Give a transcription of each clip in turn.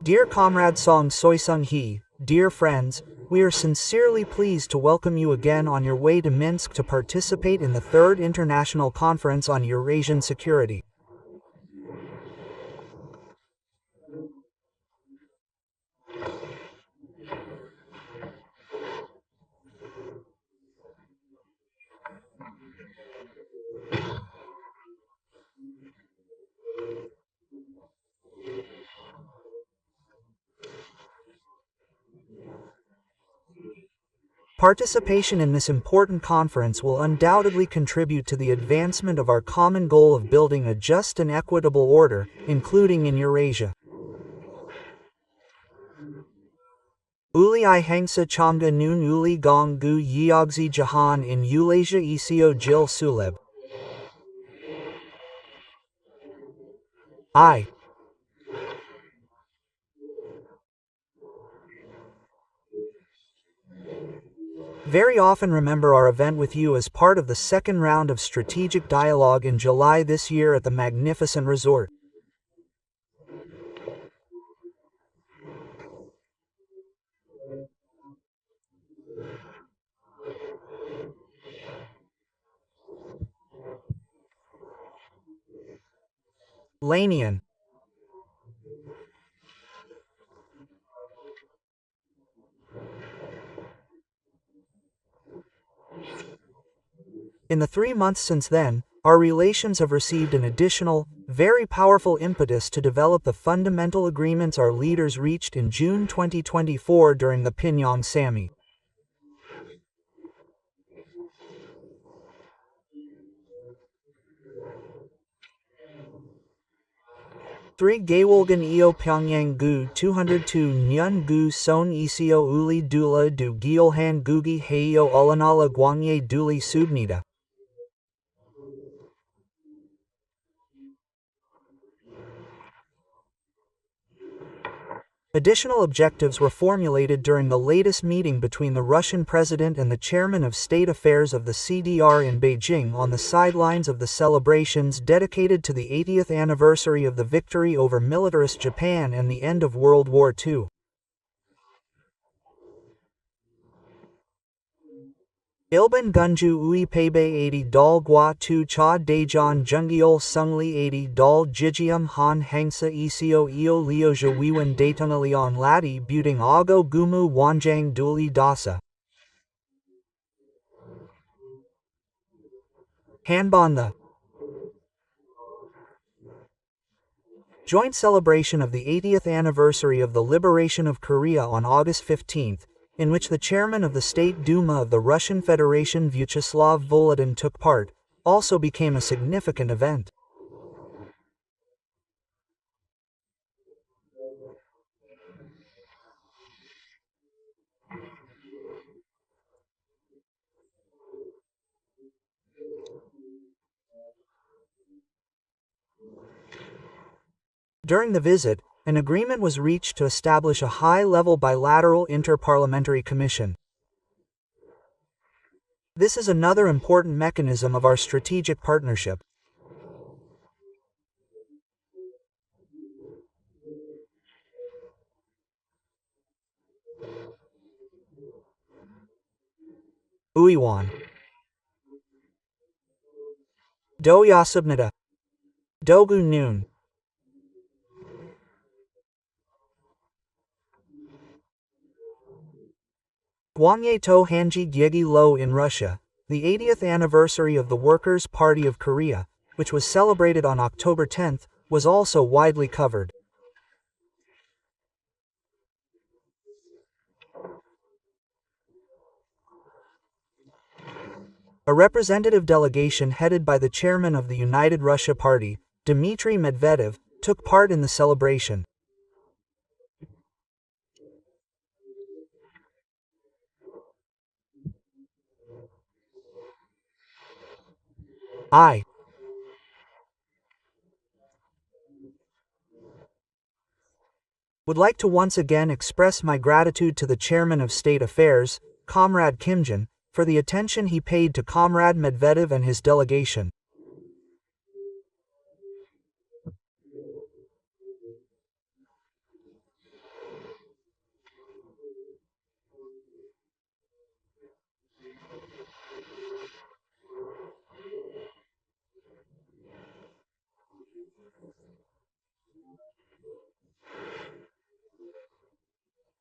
Dear Comrade Song Soi Sung Hee, dear friends, we are sincerely pleased to welcome you again on your way to Minsk to participate in the Third International Conference on Eurasian Security. Participation in this important conference will undoubtedly contribute to the advancement of our common goal of building a just and equitable order, including in Eurasia. Uli I hangsa chamga noon uli gong gu yeogzi jahan in Eulasia Isio Jil Suleb. I very often remember our event with you as part of the second round of strategic dialogue in July this year at the magnificent resort. Lanian. In the 3 months since then, our relations have received an additional, very powerful impetus to develop the fundamental agreements our leaders reached in June 2024 during the Pyongyang Summit. Three Gaewolgan Eo Pyongyang Gu 202 Nyun Gu Son Isio Uli Dula Du Gyeolhan Gugi Heyo Ulanala Gwangye Duli Subnida. Additional objectives were formulated during the latest meeting between the Russian president and the chairman of State Affairs of the CDR in Beijing on the sidelines of the celebrations dedicated to the 80th anniversary of the victory over militarist Japan and the end of World War II. Ilban Gunju Ui Pebe 80 Dal Gua Tu Cha Dejan Jungiol Sungli 80 Dal Jijium Han Hangsa Isio Eo Leoja Wiwan Datunalion Lati Buting Ago Gumu Wanjang Duli Dasa. Hanbon the joint celebration of the 80th anniversary of the liberation of Korea on August 15th, in which the chairman of the State Duma of the Russian Federation Vyacheslav Volodin took part, also became a significant event. During the visit, an agreement was reached to establish a high-level bilateral inter-parliamentary commission. This is another important mechanism of our strategic partnership. Uiwan. Do Yasubnida. Dogu Noon. Gwangye To Hanji Gyegi Lo in Russia, the 80th anniversary of the Workers' Party of Korea, which was celebrated on October 10th, was also widely covered. A representative delegation headed by the chairman of the United Russia Party, Dmitry Medvedev, took part in the celebration. I would like to once again express my gratitude to the Chairman of State Affairs, Comrade Kim Jong, for the attention he paid to Comrade Medvedev and his delegation.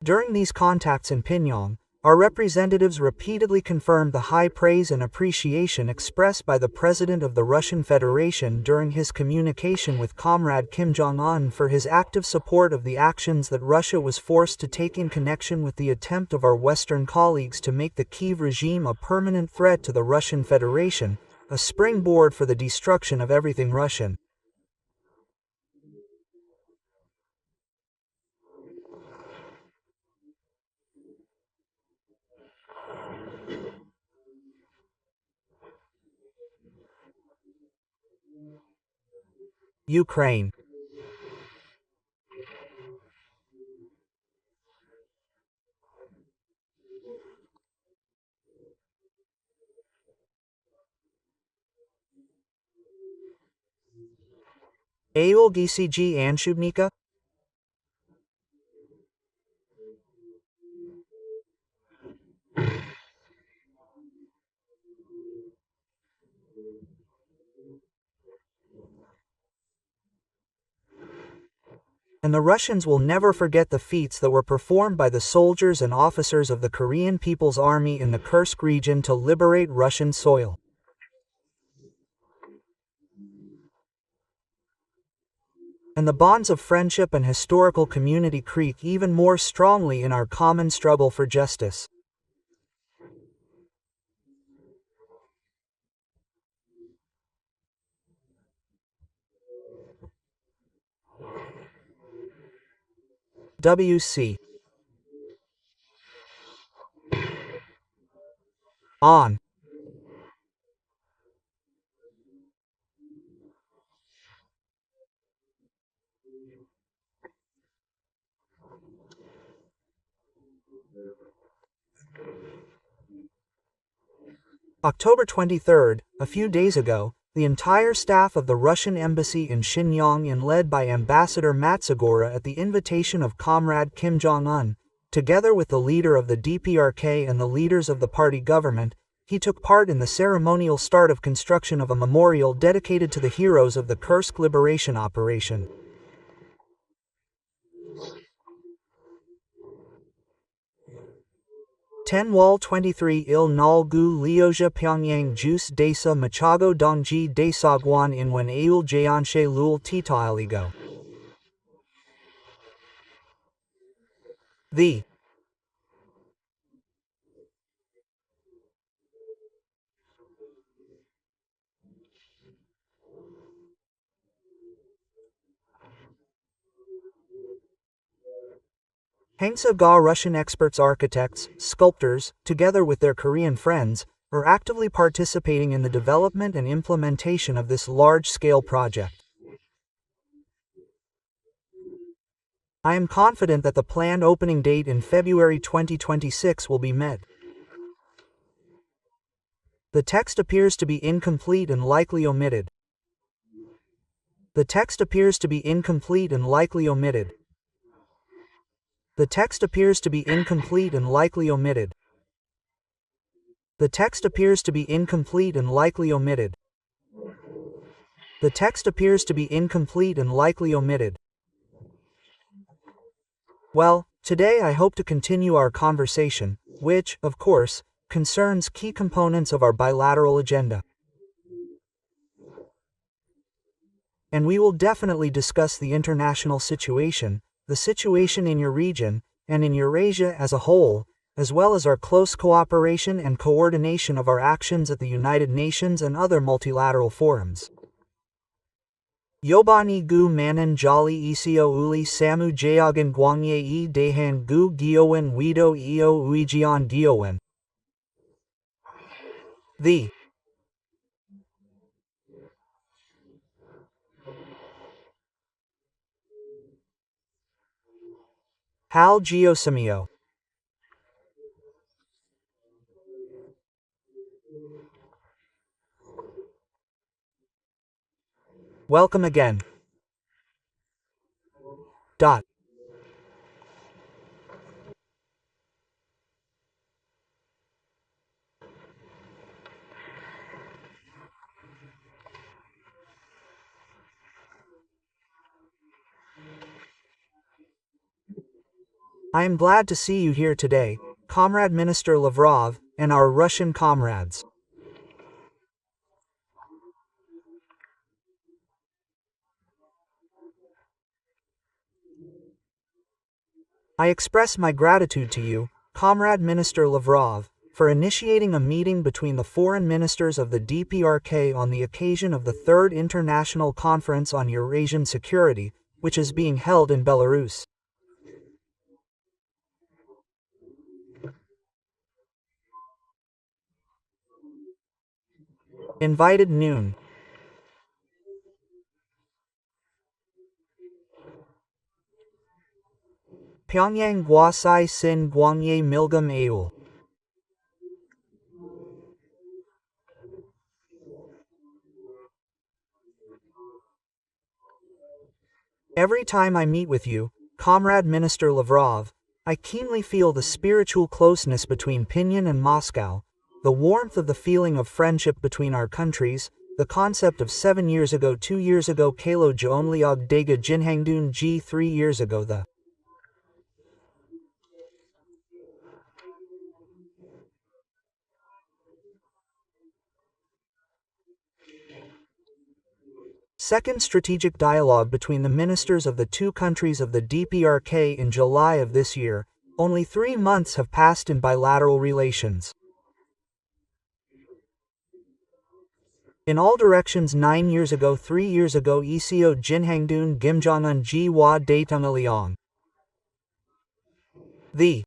During these contacts in Pyongyang, our representatives repeatedly confirmed the high praise and appreciation expressed by the President of the Russian Federation during his communication with Comrade Kim Jong-un for his active support of the actions that Russia was forced to take in connection with the attempt of our Western colleagues to make the Kyiv regime a permanent threat to the Russian Federation, a springboard for the destruction of everything Russian. Ukraine. Aul GCG Anshubnika? And the Russians will never forget the feats that were performed by the soldiers and officers of the Korean People's Army in the Kursk region to liberate Russian soil. And the bonds of friendship and historical community creak even more strongly in our common struggle for justice. WC. On. October 23rd, a few days ago, the entire staff of the Russian embassy in Shenyang and led by Ambassador Matsugora at the invitation of Comrade Kim Jong-un, together with the leader of the DPRK and the leaders of the party government, he took part in the ceremonial start of construction of a memorial dedicated to the heroes of the Kursk liberation operation. Tenwal 23 Il Nalgu Liozha Pyongyang Juice Desa Machago Dongji Desagwan Inwen Aul Jayanshe Lul Titailigo. The Hangsa Ga Russian experts, architects, sculptors, together with their Korean friends, are actively participating in the development and implementation of this large-scale project. I am confident that the planned opening date in February 2026 will be met. The text appears to be incomplete and likely omitted. The text appears to be incomplete and likely omitted. The text appears to be incomplete and likely omitted. The text appears to be incomplete and likely omitted. The text appears to be incomplete and likely omitted. Well, today I hope to continue our conversation, which, of course, concerns key components of our bilateral agenda. And we will definitely discuss the international situation, the situation in your region, and in Eurasia as a whole, as well as our close cooperation and coordination of our actions at the United Nations and other multilateral forums. Yobani gu manan jali isio uli samu jayagan guangye e dehan gu giowen wido eo uijian giowen. The Hal Geosamio. Welcome again. Dot. I am glad to see you here today, Comrade Minister Lavrov, and our Russian comrades. I express my gratitude to you, Comrade Minister Lavrov, for initiating a meeting between the foreign ministers of the DPRK on the occasion of the Third International Conference on Eurasian Security, which is being held in Belarus. Invited noon. Pyongyang Gwasai Sin Gwangye Milgam Aul. Every time I meet with you, Comrade Minister Lavrov, I keenly feel the spiritual closeness between Pinyin and Moscow, the warmth of the feeling of friendship between our countries, the concept of 7 years ago 2 years ago Kalo Joonliog Daga Jinhangdun G 3 years ago the second strategic dialogue between the ministers of the two countries of the DPRK in July of this year. Only 3 months have passed in bilateral relations. In all directions 9 years ago 3 years ago ECO Jinhangdun Gimjongun Ji Wa Daetungaliong. The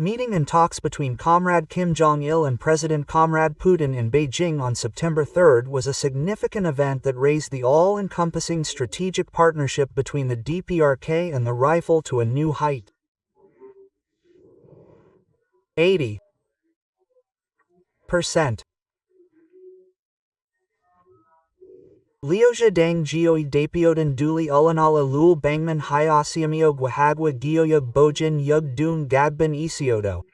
meeting and talks between Comrade Kim Jong-il and President Comrade Putin in Beijing on September 3 was a significant event that raised the all-encompassing strategic partnership between the DPRK and the rifle to a new height. 80%. Liozha Dang Geoi Dapiodan Duli Ulanala Lul Bangman Hyasiamio Gwahagwa Gioyug Bojin Yug Dun Gagban Isiodo.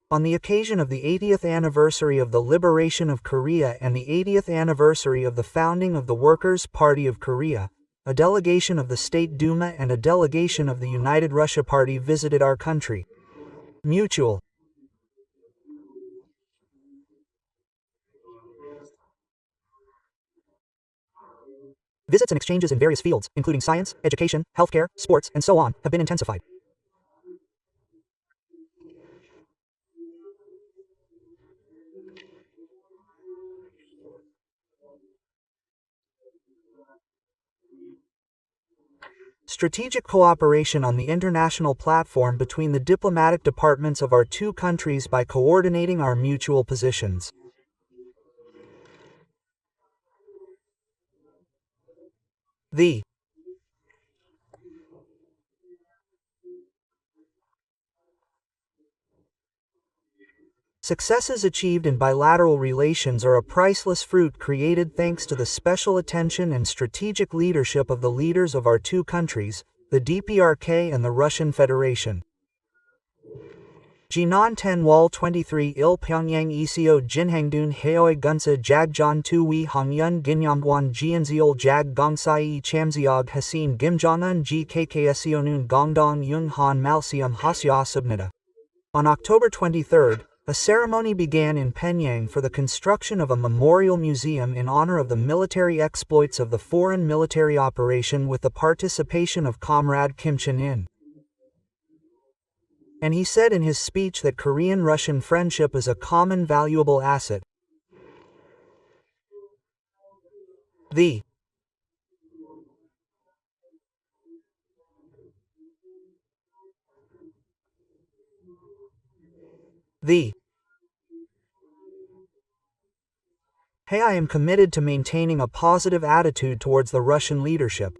On the occasion of the 80th anniversary of the liberation of Korea and the 80th anniversary of the founding of the Workers' Party of Korea, a delegation of the State Duma and a delegation of the United Russia Party visited our country. Mutual visits and exchanges in various fields, including science, education, healthcare, sports, and so on, have been intensified. Strategic cooperation on the international platform between the diplomatic departments of our two countries by coordinating our mutual positions. The successes achieved in bilateral relations are a priceless fruit created thanks to the special attention and strategic leadership of the leaders of our two countries, the DPRK and the Russian Federation. Jinan Ten Wall 23 Il Pyongyang Isio Jinhangdun Heoi Gunsa Jagjon Tui Hongyun Ginyamguan Jianziol Jag Gongsai Chamziog Hasin Gimjongun Ji Kksionun Gongdong Yung Han Malsium Hasya Subnida. On October 23, a ceremony began in Pyongyang for the construction of a memorial museum in honor of the military exploits of the foreign military operation with the participation of Comrade Kim Chen-in. And he said in his speech that Korean-Russian friendship is a common valuable asset. The Hey, I am committed to maintaining a positive attitude towards the Russian leadership.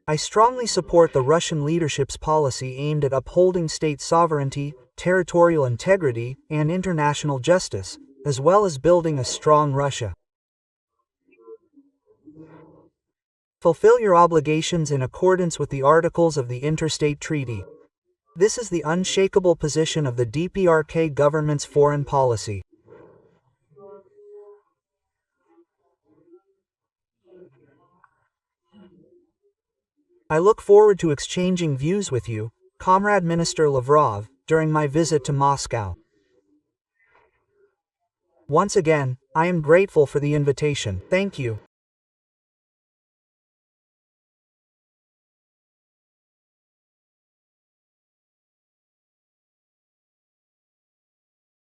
I strongly support the Russian leadership's policy aimed at upholding state sovereignty, territorial integrity, and international justice, as well as building a strong Russia. Fulfill your obligations in accordance with the articles of the Interstate Treaty. This is the unshakable position of the DPRK government's foreign policy. I look forward to exchanging views with you, Comrade Minister Lavrov, during my visit to Moscow. Once again, I am grateful for the invitation. Thank you.